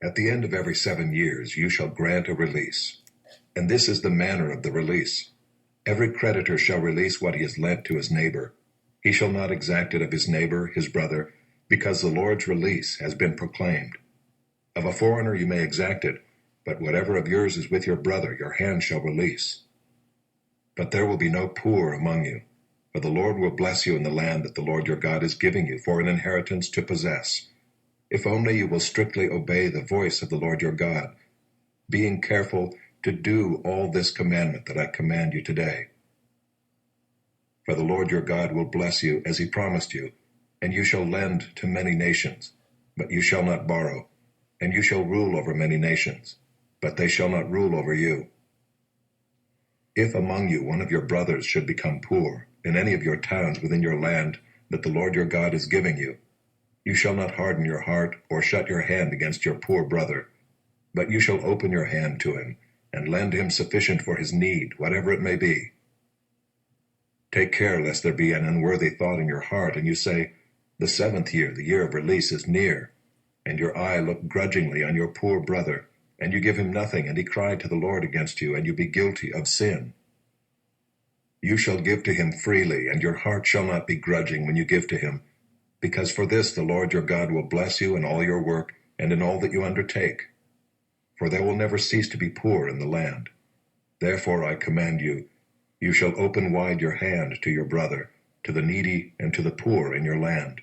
At the end of every 7 years you shall grant a release. And this is the manner of the release. Every creditor shall release what he has lent to his neighbor. He shall not exact it of his neighbor, his brother, because the Lord's release has been proclaimed. Of a foreigner you may exact it, but whatever of yours is with your brother, your hand shall release. But there will be no poor among you, for the Lord will bless you in the land that the Lord your God is giving you for an inheritance to possess, if only you will strictly obey the voice of the Lord your God, being careful to do all this commandment that I command you today. For the Lord your God will bless you as he promised you, and you shall lend to many nations, but you shall not borrow, and you shall rule over many nations, but they shall not rule over you. If among you one of your brothers should become poor in any of your towns within your land that the Lord your God is giving you, you shall not harden your heart or shut your hand against your poor brother, but you shall open your hand to him and lend him sufficient for his need, whatever it may be. Take care lest there be an unworthy thought in your heart, and you say, the 7th year, the year of release, is near, and your eye look grudgingly on your poor brother, and you give him nothing, and he cry to the Lord against you, and you be guilty of sin. You shall give to him freely, and your heart shall not be grudging when you give to him, because for this the Lord your God will bless you in all your work and in all that you undertake. For there will never cease to be poor in the land. Therefore I command you, you shall open wide your hand to your brother, to the needy and to the poor in your land.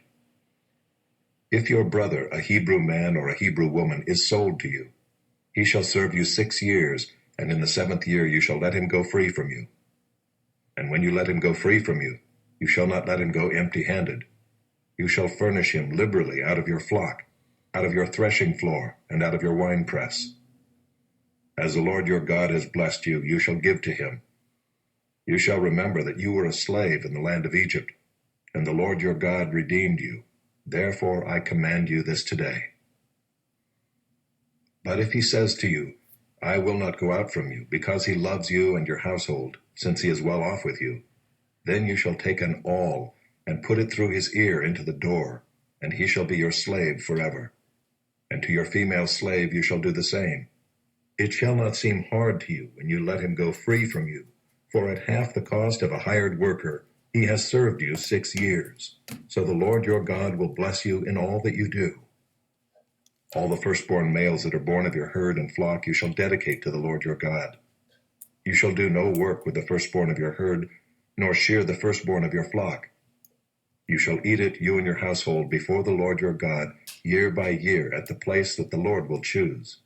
If your brother, a Hebrew man or a Hebrew woman, is sold to you, he shall serve you 6 years, and in the 7th year you shall let him go free from you. And when you let him go free from you, you shall not let him go empty-handed. You shall furnish him liberally out of your flock, out of your threshing floor, and out of your winepress. As the Lord your God has blessed you, you shall give to him. You shall remember that you were a slave in the land of Egypt, and the Lord your God redeemed you. Therefore I command you this today. But if he says to you, I will not go out from you, because he loves you and your household, since he is well off with you, then you shall take an awl and put it through his ear into the door, and he shall be your slave forever. And to your female slave you shall do the same. It shall not seem hard to you when you let him go free from you, for at half the cost of a hired worker he has served you 6 years. So the Lord your God will bless you in all that you do. All the firstborn males that are born of your herd and flock you shall dedicate to the Lord your God. You shall do no work with the firstborn of your herd, nor shear the firstborn of your flock. You shall eat it, you and your household, before the Lord your God, year by year, at the place that the Lord will choose.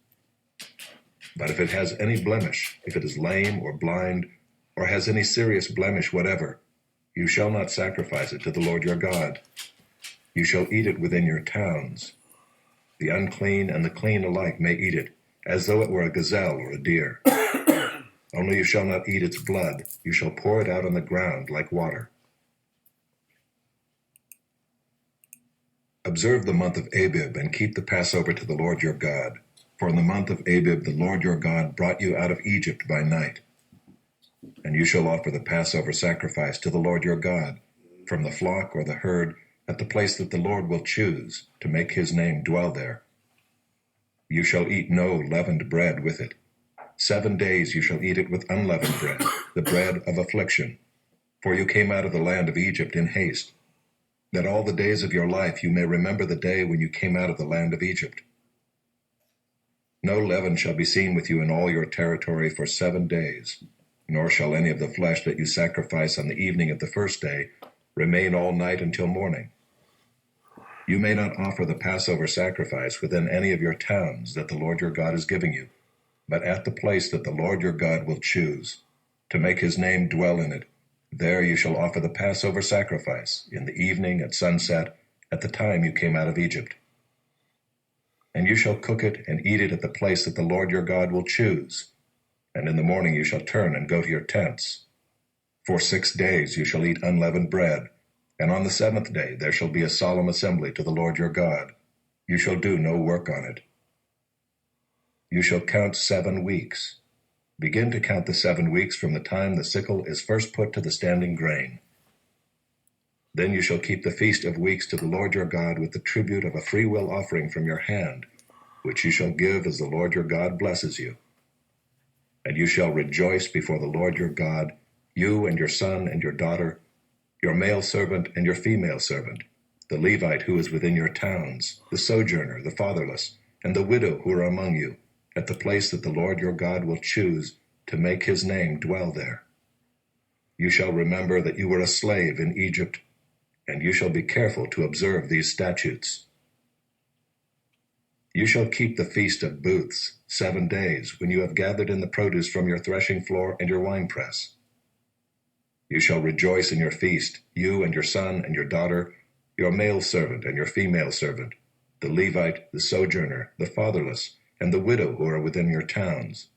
But if it has any blemish, if it is lame or blind, or has any serious blemish whatever, you shall not sacrifice it to the Lord your God. You shall eat it within your towns. The unclean and the clean alike may eat it, as though it were a gazelle or a deer. Only you shall not eat its blood. You shall pour it out on the ground like water. Observe the month of Abib, and keep the Passover to the Lord your God. For in the month of Abib the Lord your God brought you out of Egypt by night. And you shall offer the Passover sacrifice to the Lord your God, from the flock or the herd, at the place that the Lord will choose, to make his name dwell there. You shall eat no leavened bread with it. 7 days you shall eat it with unleavened bread, the bread of affliction. For you came out of the land of Egypt in haste, that all the days of your life you may remember the day when you came out of the land of Egypt. No leaven shall be seen with you in all your territory for 7 days, nor shall any of the flesh that you sacrifice on the evening of the first day remain all night until morning. You may not offer the Passover sacrifice within any of your towns that the Lord your God is giving you, but at the place that the Lord your God will choose, to make his name dwell in it. There you shall offer the Passover sacrifice in the evening at sunset, at the time you came out of Egypt. And you shall cook it and eat it at the place that the Lord your God will choose. And in the morning you shall turn and go to your tents. For 6 days you shall eat unleavened bread, and on the 7th day there shall be a solemn assembly to the Lord your God. You shall do no work on it. You shall count 7 weeks. Begin to count the 7 weeks from the time the sickle is first put to the standing grain. Then you shall keep the feast of weeks to the Lord your God with the tribute of a freewill offering from your hand, which you shall give as the Lord your God blesses you. And you shall rejoice before the Lord your God, you and your son and your daughter, your male servant and your female servant, the Levite who is within your towns, the sojourner, the fatherless, and the widow who are among you, at the place that the Lord your God will choose to make his name dwell there. You shall remember that you were a slave in Egypt, and you shall be careful to observe these statutes. You shall keep the Feast of Booths 7 days, when you have gathered in the produce from your threshing floor and your winepress. You shall rejoice in your feast, you and your son and your daughter, your male servant and your female servant, the Levite, the sojourner, the fatherless, and the widow who are within your towns.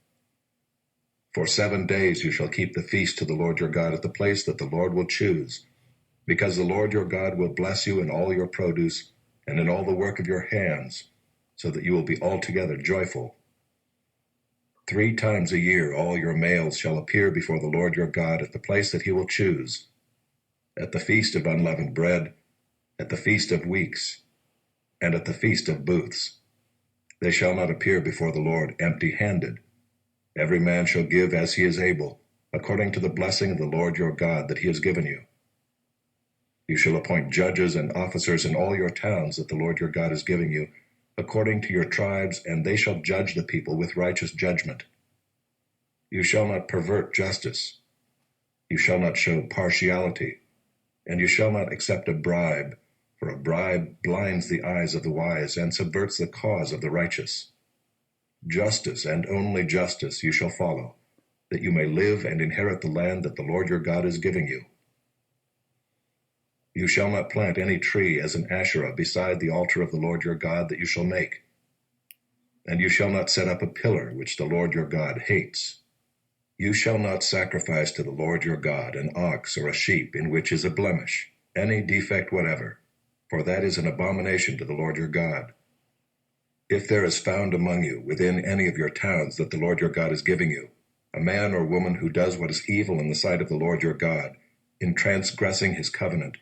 For 7 days you shall keep the feast to the Lord your God at the place that the Lord will choose, because the Lord your God will bless you in all your produce and in all the work of your hands, so that you will be altogether joyful. 3 times a year all your males shall appear before the Lord your God at the place that he will choose, at the feast of unleavened bread, at the feast of weeks, and at the feast of booths. They shall not appear before the Lord empty-handed. Every man shall give as he is able, according to the blessing of the Lord your God that he has given you. You shall appoint judges and officers in all your towns that the Lord your God is giving you, according to your tribes, and they shall judge the people with righteous judgment. You shall not pervert justice. You shall not show partiality, and you shall not accept a bribe, for a bribe blinds the eyes of the wise and subverts the cause of the righteous. Justice and only justice you shall follow, that you may live and inherit the land that the Lord your God is giving you. You shall not plant any tree as an Asherah beside the altar of the Lord your God that you shall make. And you shall not set up a pillar which the Lord your God hates. You shall not sacrifice to the Lord your God an ox or a sheep in which is a blemish, any defect whatever, for that is an abomination to the Lord your God. If there is found among you within any of your towns that the Lord your God is giving you, a man or woman who does what is evil in the sight of the Lord your God, in transgressing his covenant,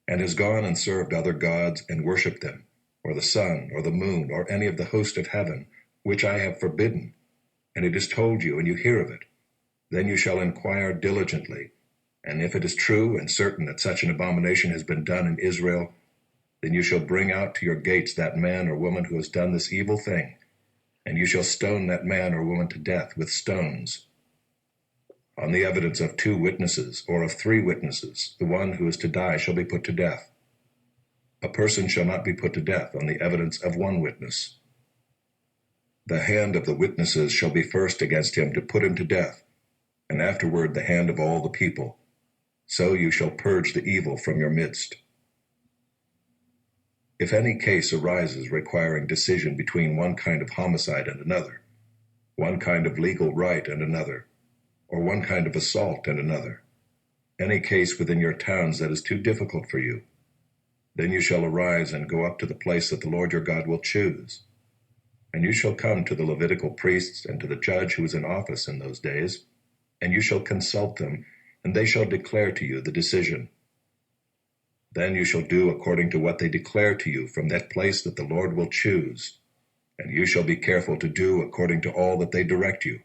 and has gone and served other gods and worshipped them, or the sun, or the moon, or any of the host of heaven, which I have forbidden, and it is told you, and you hear of it, then you shall inquire diligently, and if it is true and certain that such an abomination has been done in Israel, then you shall bring out to your gates that man or woman who has done this evil thing, and you shall stone that man or woman to death with stones. On the evidence of 2 witnesses, or of 3 witnesses, the one who is to die shall be put to death. A person shall not be put to death on the evidence of 1 witness. The hand of the witnesses shall be first against him to put him to death, and afterward the hand of all the people. So you shall purge the evil from your midst. If any case arises requiring decision between one kind of homicide and another, one kind of legal right and another, or one kind of assault and another, any case within your towns that is too difficult for you, then you shall arise and go up to the place that the Lord your God will choose. And you shall come to the Levitical priests and to the judge who is in office in those days, and you shall consult them, and they shall declare to you the decision. Then you shall do according to what they declare to you from that place that the Lord will choose, and you shall be careful to do according to all that they direct you,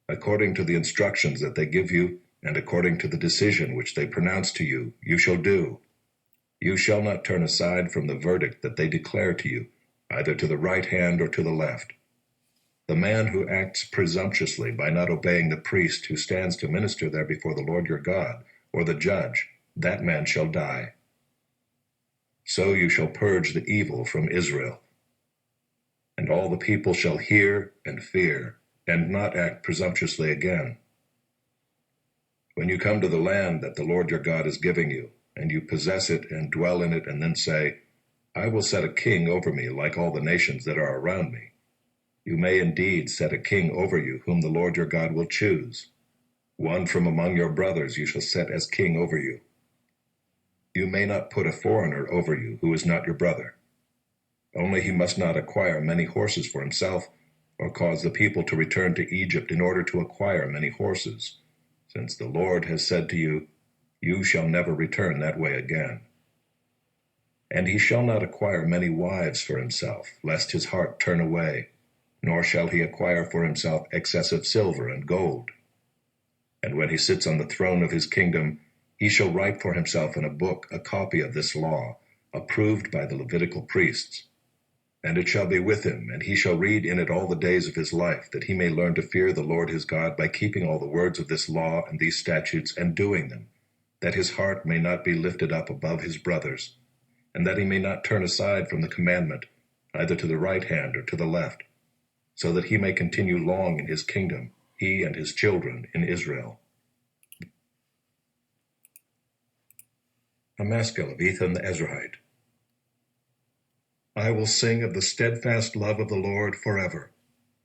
according to the instructions that they give you, and according to the decision which they pronounce to you, you shall do. You shall not turn aside from the verdict that they declare to you, either to the right hand or to the left. The man who acts presumptuously by not obeying the priest who stands to minister there before the Lord your God, or the judge, that man shall die. So you shall purge the evil from Israel. And all the people shall hear and fear, and not act presumptuously again. When you come to the land that the Lord your God is giving you, and you possess it and dwell in it, and then say, I will set a king over me like all the nations that are around me, you may indeed set a king over you whom the Lord your God will choose. One from among your brothers you shall set as king over you. You may not put a foreigner over you who is not your brother. Only he must not acquire many horses for himself, or cause the people to return to Egypt in order to acquire many horses, since the Lord has said to you, you shall never return that way again. And he shall not acquire many wives for himself, lest his heart turn away, nor shall he acquire for himself excessive silver and gold. And when he sits on the throne of his kingdom, he shall write for himself in a book a copy of this law, approved by the Levitical priests. And it shall be with him, and he shall read in it all the days of his life, that he may learn to fear the Lord his God by keeping all the words of this law and these statutes, and doing them, that his heart may not be lifted up above his brothers, and that he may not turn aside from the commandment, either to the right hand or to the left, so that he may continue long in his kingdom, he and his children in Israel. A Maskil of Ethan the Ezrahite. I will sing of the steadfast love of the Lord forever.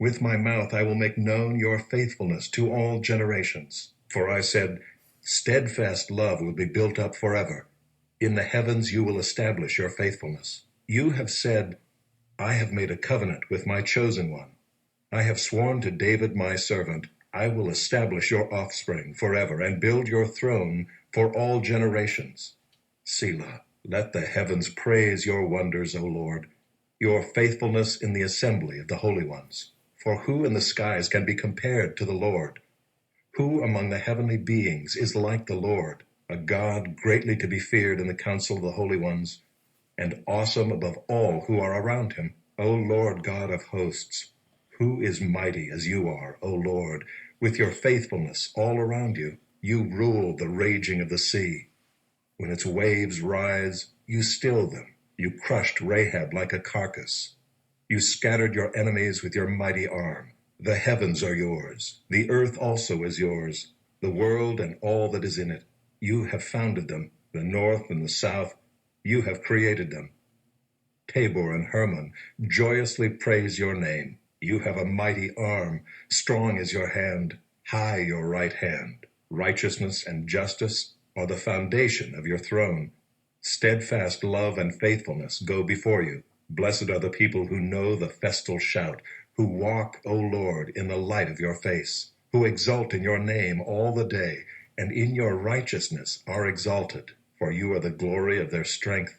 With my mouth I will make known your faithfulness to all generations. For I said, steadfast love will be built up forever. In the heavens you will establish your faithfulness. You have said, I have made a covenant with my chosen one. I have sworn to David my servant, I will establish your offspring forever and build your throne for all generations. Selah. Let the heavens praise your wonders, O Lord, your faithfulness in the assembly of the holy ones. For who in the skies can be compared to the Lord? Who among the heavenly beings is like the Lord, a God greatly to be feared in the council of the holy ones, and awesome above all who are around him? O Lord God of hosts, who is mighty as you are, O Lord, with your faithfulness all around you? You rule the raging of the sea. When its waves rise, you still them. You crushed Rahab like a carcass. You scattered your enemies with your mighty arm. The heavens are yours. The earth also is yours. The world and all that is in it. You have founded them. The north and the south. You have created them. Tabor and Hermon joyously praise your name. You have a mighty arm. Strong is your hand. High your right hand. Righteousness and justice are the foundation of your throne. Steadfast love and faithfulness go before you. Blessed are the people who know the festal shout, who walk, O Lord, in the light of your face, who exult in your name all the day, and in your righteousness are exalted, for you are the glory of their strength.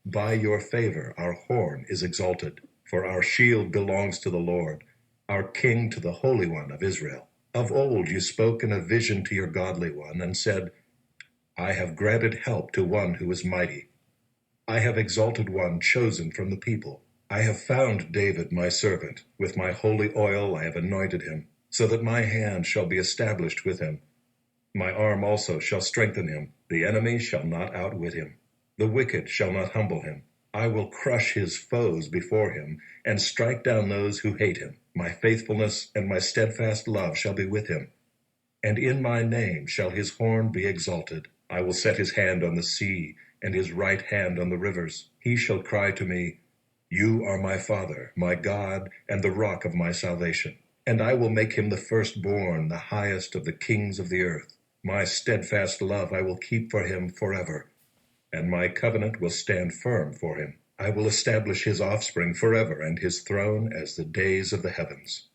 By your favor our horn is exalted, for our shield belongs to the Lord, our King to the Holy One of Israel. Of old you spoke in a vision to your godly one, and said, I have granted help to one who is mighty. I have exalted one chosen from the people. I have found David my servant. With my holy oil I have anointed him, so that my hand shall be established with him. My arm also shall strengthen him. The enemy shall not outwit him. The wicked shall not humble him. I will crush his foes before him, and strike down those who hate him. My faithfulness and my steadfast love shall be with him, and in my name shall his horn be exalted. I will set his hand on the sea, and his right hand on the rivers. He shall cry to me, You are my Father, my God, and the rock of my salvation. And I will make him the firstborn, the highest of the kings of the earth. My steadfast love I will keep for him forever, and my covenant will stand firm for him. I will establish his offspring forever, and his throne as the days of the heavens.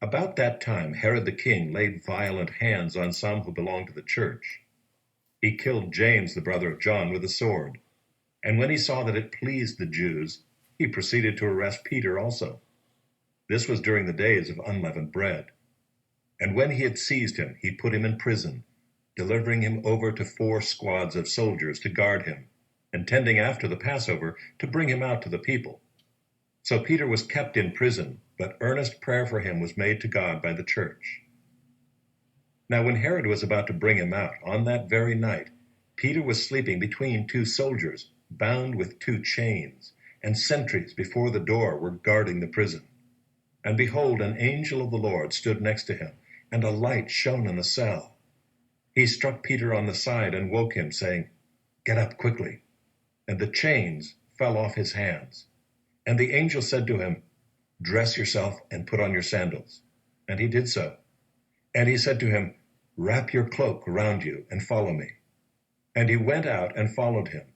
About that time Herod the king laid violent hands on some who belonged to the church. He killed James, the brother of John, with a sword. And when he saw that it pleased the Jews, he proceeded to arrest Peter also. This was during the days of unleavened bread. And when he had seized him, he put him in prison, delivering him over to 4 squads of soldiers to guard him, intending after the Passover to bring him out to the people. So Peter was kept in prison, but earnest prayer for him was made to God by the church. Now when Herod was about to bring him out, on that very night, Peter was sleeping between 2 soldiers, bound with 2 chains, and sentries before the door were guarding the prison. And behold, an angel of the Lord stood next to him, and a light shone in the cell. He struck Peter on the side and woke him, saying, Get up quickly. And the chains fell off his hands. And the angel said to him, Dress yourself and put on your sandals. And he did so. And he said to him, Wrap your cloak around you and follow me. And he went out and followed him.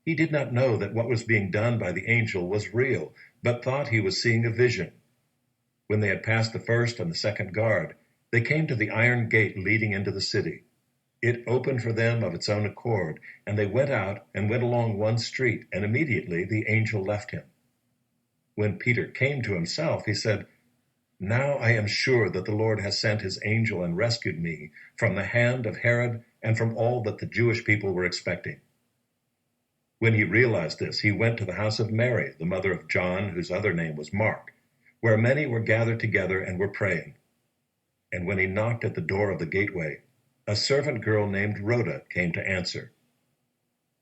He did not know that what was being done by the angel was real, but thought he was seeing a vision. When they had passed the first and the second guard, they came to the iron gate leading into the city. It opened for them of its own accord, and they went out and went along one street, and immediately the angel left him. When Peter came to himself, he said, "Now I am sure that the Lord has sent his angel and rescued me from the hand of Herod and from all that the Jewish people were expecting." When he realized this, he went to the house of Mary, the mother of John, whose other name was Mark, where many were gathered together and were praying. And when he knocked at the door of the gateway, a servant girl named Rhoda came to answer.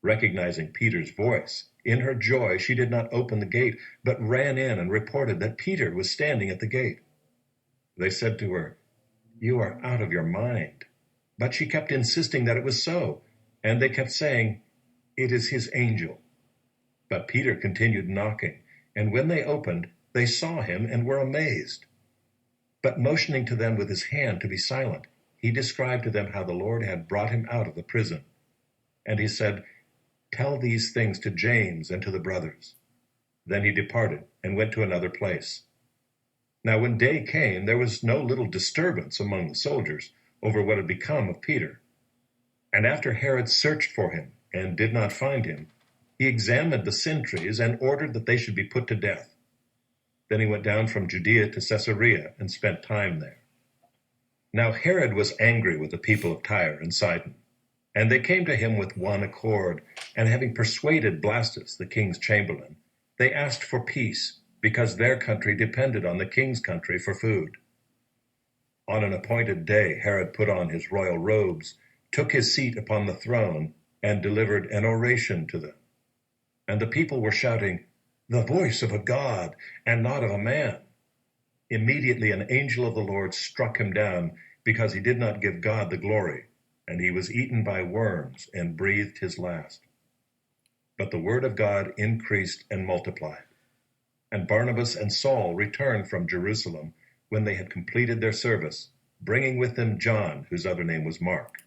Recognizing Peter's voice, in her joy she did not open the gate, but ran in and reported that Peter was standing at the gate. They said to her, "You are out of your mind." But she kept insisting that it was so, and they kept saying, "It is his angel." But Peter continued knocking, and when they opened, they saw him and were amazed. But motioning to them with his hand to be silent, he described to them how the Lord had brought him out of the prison. And he said, "Tell these things to James and to the brothers." Then he departed and went to another place. Now when day came, there was no little disturbance among the soldiers over what had become of Peter. And after Herod searched for him and did not find him, he examined the sentries and ordered that they should be put to death. Then he went down from Judea to Caesarea and spent time there. Now Herod was angry with the people of Tyre and Sidon, and they came to him with one accord, and having persuaded Blastus, the king's chamberlain, they asked for peace, because their country depended on the king's country for food. On an appointed day, Herod put on his royal robes, took his seat upon the throne, and delivered an oration to them. And the people were shouting, "The voice of a god, and not of a man." Immediately an angel of the Lord struck him down, because he did not give God the glory, and he was eaten by worms and breathed his last. But the word of God increased and multiplied. And Barnabas and Saul returned from Jerusalem when they had completed their service, bringing with them John, whose other name was Mark.